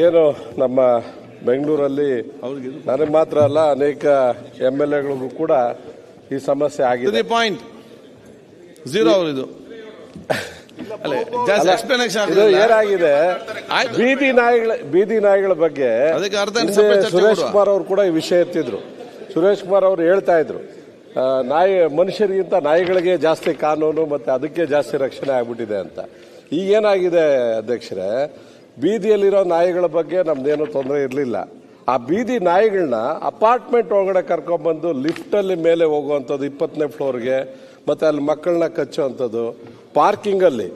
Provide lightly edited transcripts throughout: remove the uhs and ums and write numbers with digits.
ಏನು ನಮ್ಮ ಬೆಂಗಳೂರಲ್ಲಿ ನನಗೆ ಮಾತ್ರ ಅಲ್ಲ ಅನೇಕ MLAಗಳಿಗೂ ಕೂಡ ಈ ಸಮಸ್ಯೆ ಆಗಿದೆ. ಪಾಯಿಂಟ್ ಝೀರೋ ಅವರಿದು ಏನಾಗಿದೆ ಬೀದಿ ನಾಯಿಗಳ ಬಗ್ಗೆ ಸುರೇಶ್ ಕುಮಾರ್ ಅವರು ಕೂಡ ಈ ವಿಷಯ ಎತ್ತಿದ್ರು. ಸುರೇಶ್ ಕುಮಾರ್ ಅವರು ಹೇಳ್ತಾ ಇದ್ರು ಮನುಷ್ಯರಿಗಿಂತ ನಾಯಿಗಳಿಗೆ ಜಾಸ್ತಿ ಕಾನೂನು ಮತ್ತೆ ಅದಕ್ಕೆ ಜಾಸ್ತಿ ರಕ್ಷಣೆ ಆಗ್ಬಿಟ್ಟಿದೆ ಅಂತ. ಈಗೇನಾಗಿದೆ ಅಧ್ಯಕ್ಷರೇ, ಬೀದಿಯಲ್ಲಿರೋ ನಾಯಿಗಳ ಬಗ್ಗೆ ನಮ್ದೇನು ತೊಂದರೆ ಇರಲಿಲ್ಲ. ಆ ಬೀದಿ ನಾಯಿಗಳನ್ನ ಅಪಾರ್ಟ್ಮೆಂಟ್ ಒಳಗಡೆ ಕರ್ಕೊಂಡ್ಬಂದು ಲಿಫ್ಟಲ್ಲಿ ಮೇಲೆ ಹೋಗುವಂಥದ್ದು 20ನೇ ಫ್ಲೋರ್ಗೆ, ಮತ್ತೆ ಅಲ್ಲಿ ಮಕ್ಕಳನ್ನ ಕಚ್ಚುವಂಥದ್ದು, ಪಾರ್ಕಿಂಗಲ್ಲಿ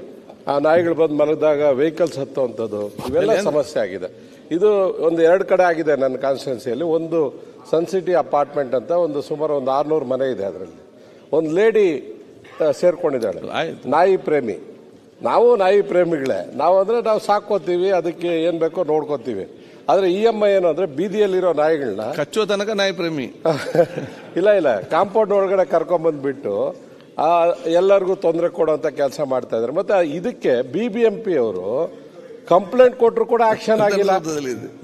ಆ ನಾಯಿಗಳು ಬಂದು ಮಲಗಿದಾಗ ವೆಹಿಕಲ್ಸ್ ಹತ್ತುವಂಥದ್ದು, ಇವೆಲ್ಲ ಸಮಸ್ಯೆ ಆಗಿದೆ. ಇದು ಒಂದು 2 ಕಡೆ ಆಗಿದೆ ನನ್ನ ಕಾನ್ಸ್ಟಿಟ್ಯೂನ್ಸಿಯಲ್ಲಿ. ಒಂದು ಸನ್ಸಿಟಿ ಅಪಾರ್ಟ್ಮೆಂಟ್ ಅಂತ ಸುಮಾರು ಒಂದು 600 ಮನೆ ಇದೆ. ಅದರಲ್ಲಿ ಒಂದು ಲೇಡಿ ಸೇರ್ಕೊಂಡಿದ್ದಾಳೆ, ನಾಯಿ ಪ್ರೇಮಿ. ನಾವು ನಾಯಿ ಪ್ರೇಮಿಗಳೇ. ನಾವು ಸಾಕೋತೀವಿ, ಅದಕ್ಕೆ ಏನ್ ಬೇಕೋ ನೋಡ್ಕೋತೀವಿ. ಆದ್ರೆ EMI ಏನು ಅಂದ್ರೆ ಬೀದಿಯಲ್ಲಿರೋ ನಾಯಿಗಳನ್ನ ಕಚ್ಚುವ ತನಕ ನಾಯಿ ಪ್ರೇಮಿ ಇಲ್ಲ ಕಾಂಪೌಂಡ್ ಒಳಗಡೆ ಕರ್ಕೊಂಡ್ಬಂದ್ಬಿಟ್ಟು ಎಲ್ಲರಿಗೂ ತೊಂದರೆ ಕೊಡುವಂತ ಕೆಲಸ ಮಾಡ್ತಾ ಇದ್ದಾರೆ. ಮತ್ತೆ ಇದಕ್ಕೆ BBMP ಅವರು ಕಂಪ್ಲೇಂಟ್ ಕೊಟ್ಟರು ಕೂಡ ಆಕ್ಷನ್ ಆಗಿಲ್ಲ.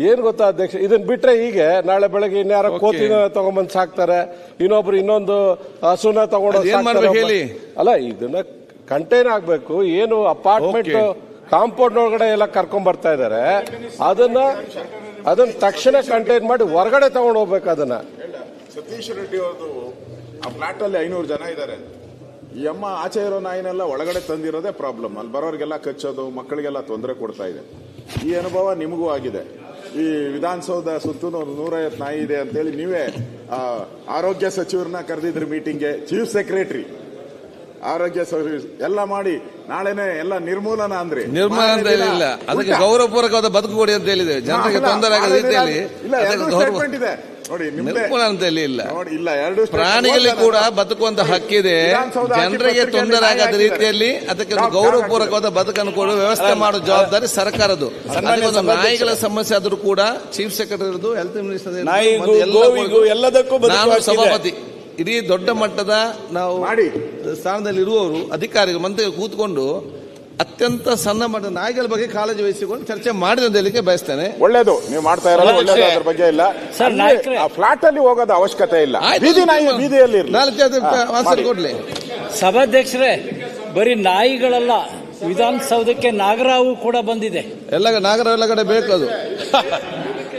ಏನ್ ಗೊತ್ತಾ ಅಧ್ಯಕ್ಷ, ಇದನ್ನ ಬಿಟ್ರೆ ಹೀಗೆ ನಾಳೆ ಬೆಳಗ್ಗೆ ಇನ್ಯಾರ ಕೋತಿನ ತಗೊಂಡ್ಬಂದ್ ಸಾಕ್ತಾರೆ, ಇನ್ನೊಂದು ಹಸುನ ತಗೊಂಡು ಅಲ್ಲ, ಇದನ್ನ ಕಂಟೈನ್ ಆಗ್ಬೇಕು. ಏನು ಅಪಾರ್ಟ್ಮೆಂಟ್ ಕಾಂಪೌಂಡ್ ಒಳಗಡೆ ಎಲ್ಲ ಕರ್ಕೊಂಡ್ ಬರ್ತಾ ಇದಾರೆ, ಅದನ್ನ ತಕ್ಷಣ ಕಂಟೈನ್ ಮಾಡಿ ಹೊರಗಡೆ ತಗೊಂಡು ಹೋಗ್ಬೇಕು. ಅದನ್ನ ಸತೀಶ್ ರೆಡ್ಡಿ ಅವರು ಆ ಫ್ಲಾಟ್ ಅಲ್ಲಿ 500 ಜನ ಇದ್ದಾರೆ. ಈ ಅಮ್ಮ ಆಚೆ ಇರೋ ನಾಯಿನೆಲ್ಲ ಒಳಗಡೆ ತಂದಿರೋದೇ ಪ್ರಾಬ್ಲಮ್. ಅಲ್ಲಿ ಬರೋರಿಗೆಲ್ಲ ಕಚ್ಚೋದು, ಮಕ್ಕಳಿಗೆಲ್ಲ ತೊಂದರೆ ಕೊಡ್ತಾ ಇದೆ. ಈ ಅನುಭವ ನಿಮಗೂ ಆಗಿದೆ. ಈ ವಿಧಾನಸೌಧ ಸುತ್ತೂ 150 ನಾಯಿ ಇದೆ ಅಂತೇಳಿ ನೀವೇ ಆರೋಗ್ಯ ಸಚಿವರನ್ನ ಕರೆದಿದ್ರಿ ಮೀಟಿಂಗ್ಗೆ, ಚೀಫ್ ಸೆಕ್ರೆಟರಿ ಆರೋಗ್ಯ ಎಲ್ಲ ಮಾಡಿ ನಾಳೆನೆ ಎಲ್ಲ ನಿರ್ಮೂಲನ ಅಂದ್ರಿ. ನಿರ್ಮೂಲನ ಅಂತ ಹೇಳಿಲ್ಲ, ಅದಕ್ಕೆ ಗೌರವಪೂರ್ವಕವಾದ ಬದುಕು ಕೊಡಿ ಅಂತ ಹೇಳಿದೆ. ಜನರಿಗೆ ತೊಂದರೆ ಆಗದ ರೀತಿಯಲ್ಲಿ ಇದೆ ನೋಡಿ. ನಿರ್ಮೂಲನ ಅಂತ ಹೇಳಿಲ್ಲ. ಪ್ರಾಣಿಗಳಿಗೆ ಕೂಡ ಬದುಕುವಂತ ಹಕ್ಕಿದೆ. ಜನರಿಗೆ ತೊಂದರೆ ಆಗದ ರೀತಿಯಲ್ಲಿ ಅದಕ್ಕೆ ಗೌರವಪೂರ್ವಕವಾದ ಬದುಕನ್ನು ಕೊಡುವ ವ್ಯವಸ್ಥೆ ಮಾಡುವ ಜವಾಬ್ದಾರಿ ಸರ್ಕಾರದ್ದು. ನಾಯಿಗಳ ಸಮಸ್ಯೆ ಆದ್ರೂ ಕೂಡ ಚೀಫ್ ಸೆಕ್ರೆಟರಿ, ಹೆಲ್ತ್ ಮಿನಿಸ್ಟರ್, ನಾನು ಸಭಾಪತಿ, ಇಡೀ ದೊಡ್ಡ ಮಟ್ಟದ ನಾವು ಸ್ಥಾನದಲ್ಲಿ ಇರುವವರು ಅಧಿಕಾರಿಗಳು ಮಂತ್ರಿಗಳು ಕೂತ್ಕೊಂಡು ಅತ್ಯಂತ ಸಣ್ಣ ಮಟ್ಟದ ನಾಯಿಗಳ ಬಗ್ಗೆ ಕಾಳಜಿ ವಹಿಸಿಕೊಂಡು ಚರ್ಚೆ ಮಾಡಿದ ಹೇಳಿಕೆ ಬಯಸ್ತೇನೆ. ಒಳ್ಳೇದು ನೀವು ಮಾಡ್ತಾ ಇರೋದು ಒಳ್ಳೇದು, ಅದ್ರ ಬಗ್ಗೆ ಇಲ್ಲ. ಫ್ಲಾಟ್ ಅಲ್ಲಿ ಹೋಗೋದು ಅವಶ್ಯಕತೆ ಇಲ್ಲ, ಬೀದಿ ನಾಯಿ ಬೀದಿಯಲ್ಲಿ 4 ಕೊಡ್ಲಿ. ಸಭಾಧ್ಯಕ್ಷರೇ, ಬರೀ ನಾಯಿಗಳಲ್ಲ, ವಿಧಾನಸೌಧಕ್ಕೆ ನಾಗರಾವು ಕೂಡ ಬಂದಿದೆ. ನಾಗರಾವ್ ಎಲ್ಲ ಕಡೆ ಬೇಕು,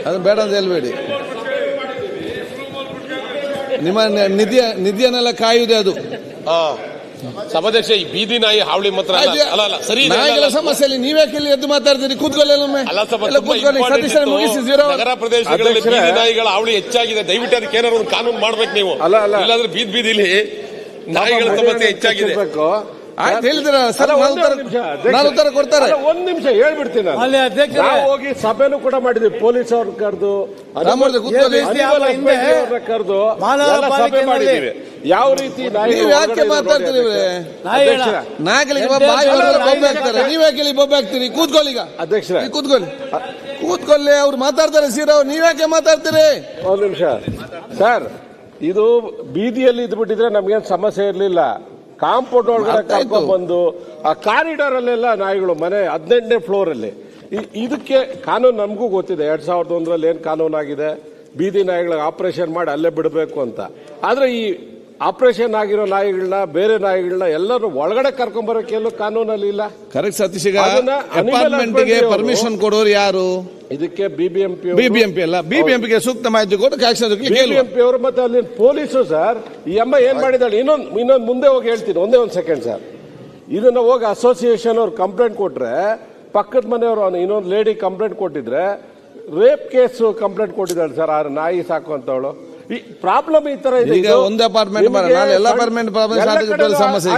ಅದು ಬೇಡ ಅಂತ ಹೇಳ್ಬೇಡಿ. ನಿಮ್ಮ ನಿಧಿಯನ್ನೆಲ್ಲ ಕಾಯುವುದೇ ಅದು. ಸಭಾಧ್ಯಕ್ಷ, ಈ ಬೀದಿ ನಾಯಿ ಹಾವಳಿ ಮಾತ್ರ ಸರಿ. ನಾಯಿಗಳ ಸಮಸ್ಯೆಯಲ್ಲಿ ನೀವ್ಯಾಕೆ ಇಲ್ಲಿ ಎದ್ದು ಮಾತಾಡ್ತೀರಿ? ಕೂತ್ಕೊಳ್ಳಿ. ನಗರ ಪ್ರದೇಶಗಳಲ್ಲಿ ಬೀದಿ ನಾಯಿಗಳ ಹಾವಳಿ ಹೆಚ್ಚಾಗಿದೆ. ದಯವಿಟ್ಟು ಅದಕ್ಕೆ ಏನಾದ್ರು ಒಂದು ಕಾನೂನು ಮಾಡ್ಬೇಕು ನೀವು. ಇಲ್ಲಾಂದ್ರೆ ಬೀದಿಲಿ ನಾಯಿಗಳ ಸಮಸ್ಯೆ ಹೆಚ್ಚಾಗಿದೆ. ಆಯ್ತು, ಹೇಳಿದ್ರ ಸರ್, ನಾನು ಉತ್ತರ ಕೊಡ್ತಾರೆ. ಒಂದ್ ನಿಮಿಷ ಹೇಳ್ಬಿಡ್ತೀನಿ. ಹೋಗಿ ಸಭೆನೂ ಕೂಡ ಮಾಡಿದ್ವಿ, ಪೊಲೀಸ್ ಅವ್ರ ಕರೆದು ಕರೆದು ಸಭೆ ಮಾಡಿದೀವಿ. ಯಾವ ರೀತಿ ನೀವು ಯಾಕೆ ಮಾತಾಡ್ತೀರಿ? ನಾಯಿಗಳಿಗೆ ಬೊಬ್ಬೆ ಹಾಕ್ತಾರೆ, ನೀವ್ ಯಾಕೆ ಬೊಬ್ಬೆ ಹಾಕ್ತೀರಿ? ಕೂತ್ಕೊಳ್ಳಿ. ಈಗ ಅಧ್ಯಕ್ಷರೇ ಕೂತ್ಕೊಳ್ಳಿ, ಅವ್ರು ಮಾತಾಡ್ತಾರೆ. ಸೀರಾ ನೀವ್ ಯಾಕೆ ಮಾತಾಡ್ತೀರಿ? ಒಂದ್ ನಿಮಿಷ ಸರ್, ಇದು ಬೀದಿಯಲ್ಲಿ ಇದ್ಬಿಟ್ಟಿದ್ರೆ ನಮ್ಗೇನ್ ಸಮಸ್ಯೆ ಇರ್ಲಿಲ್ಲ. ಕಾಂಪೌಂಡ್ ಒಳಗಡೆ ಕರ್ಕೊಂಡ್ ಬಂದು ಆ ಕಾರಿಡಾರ್ ಅಲ್ಲೆಲ್ಲ ನಾಯಿಗಳು, ಮನೆ 18ನೇ ಫ್ಲೋರ್ ಅಲ್ಲಿ. ಇದಕ್ಕೆ ಕಾನೂನು ನಮಗೂ ಗೊತ್ತಿದೆ. 2001ರಲ್ಲಿ ಏನ್ ಕಾನೂನು ಆಗಿದೆ, ಬೀದಿ ನಾಯಿಗಳಿಗೆ ಆಪರೇಷನ್ ಮಾಡಿ ಅಲ್ಲೇ ಬಿಡಬೇಕು ಅಂತ. ಆದ್ರೆ ಈ ಆಪರೇಷನ್ ಆಗಿರೋ ನಾಯಿಗಳನ್ನ, ಬೇರೆ ನಾಯಿಗಳನ್ನ ಎಲ್ಲರೂ ಒಳಗಡೆ ಕರ್ಕೊಂಡ್ ಬರೋಕೆ ಎಲ್ಲೂ ಕಾನೂನಲ್ಲಿ ಇಲ್ಲ. ಕರೆಕ್ಟ್ ಸತೀಶ್. ಅಪಾರ್ಟ್ಮೆಂಟ್ಗೆ ಪರ್ಮಿಷನ್ ಕೊಡೋರು ಯಾರು? ಇದಕ್ಕೆ BBMP ಅಲ್ಲ, BBMPಗೆ ಸೂಕ್ತ ಮಾಹಿತಿ ಕೊಟ್ಟು BBMP ಅವರು ಮತ್ತೆ ಅಲ್ಲಿ ಪೊಲೀಸು. ಸರ್, ಈ ಅಮ್ಮ ಏನ್ ಮಾಡಿದಾಳೆ, ಇನ್ನೊಂದು ಮುಂದೆ ಹೋಗಿ ಹೇಳ್ತೀನಿ, ಒಂದೇ ಒಂದು ಸೆಕೆಂಡ್ ಸರ್. ಇದನ್ನ ಹೋಗಿ ಅಸೋಸಿಯೇಷನ್ ಅವ್ರು ಕಂಪ್ಲೇಂಟ್ ಕೊಟ್ರೆ, ಪಕ್ಕದ ಮನೆಯವರು ಇನ್ನೊಂದು ಲೇಡಿ ಕಂಪ್ಲೇಂಟ್ ಕೊಟ್ಟಿದ್ರೆ, ರೇಪ್ ಕೇಸ್ ಕಂಪ್ಲೇಂಟ್ ಕೊಟ್ಟಿದ್ದಾಳೆ ಸರ್ ಆ ನಾಯಿ ಸಾಕುವಂತವಳು. ಈ ಪ್ರಾಬ್ಲಮ್ ಈ ತರ ಇದೆ. ಒಂದು ಅಪಾರ್ಟ್ಮೆಂಟ್ ಸಮಸ್ಯೆ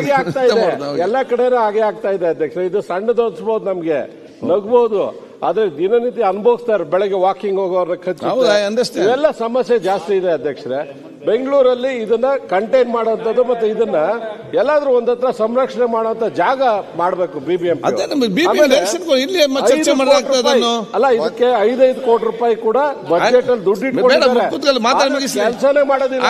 ಎಲ್ಲ ಕಡೆ ಹಾಗೆ ಆಗ್ತಾ ಇದೆ ಅಧ್ಯಕ್ಷ. ಇದು ಸಣ್ಣದೋಸ್ಬೋದು, ನಮ್ಗೆ ನಗ್ಬೋದು, ಆದ್ರೆ ದಿನನಿತ್ಯ ಅನುಭವಿಸ್ತಾರೆ. ಬೆಳಗ್ಗೆ ವಾಕಿಂಗ್ ಹೋಗೋರ ಇವೆಲ್ಲ ಸಮಸ್ಯೆ ಜಾಸ್ತಿ ಇದೆ ಅಧ್ಯಕ್ಷರೇ. ಬೆಂಗಳೂರಲ್ಲಿ ಇದನ್ನ ಕಂಟೈನ್ ಮಾಡುವಂತದ್ದು ಮತ್ತೆ ಇದನ್ನ ಎಲ್ಲಾದ್ರೂ ಒಂದತ್ರ ಸಂರಕ್ಷಣೆ ಮಾಡುವಂತ ಜಾಗ ಮಾಡಬೇಕು BBMP. ಅಲ್ಲ, ಇದಕ್ಕೆ 5 ಕೋಟಿ ರೂಪಾಯಿ ಕೂಡ ಬಜೆಟ್ ಅಲ್ಲಿ ದುಡ್ಡು ಕೆಲಸನೇ ಮಾಡೋದಿಲ್ಲ.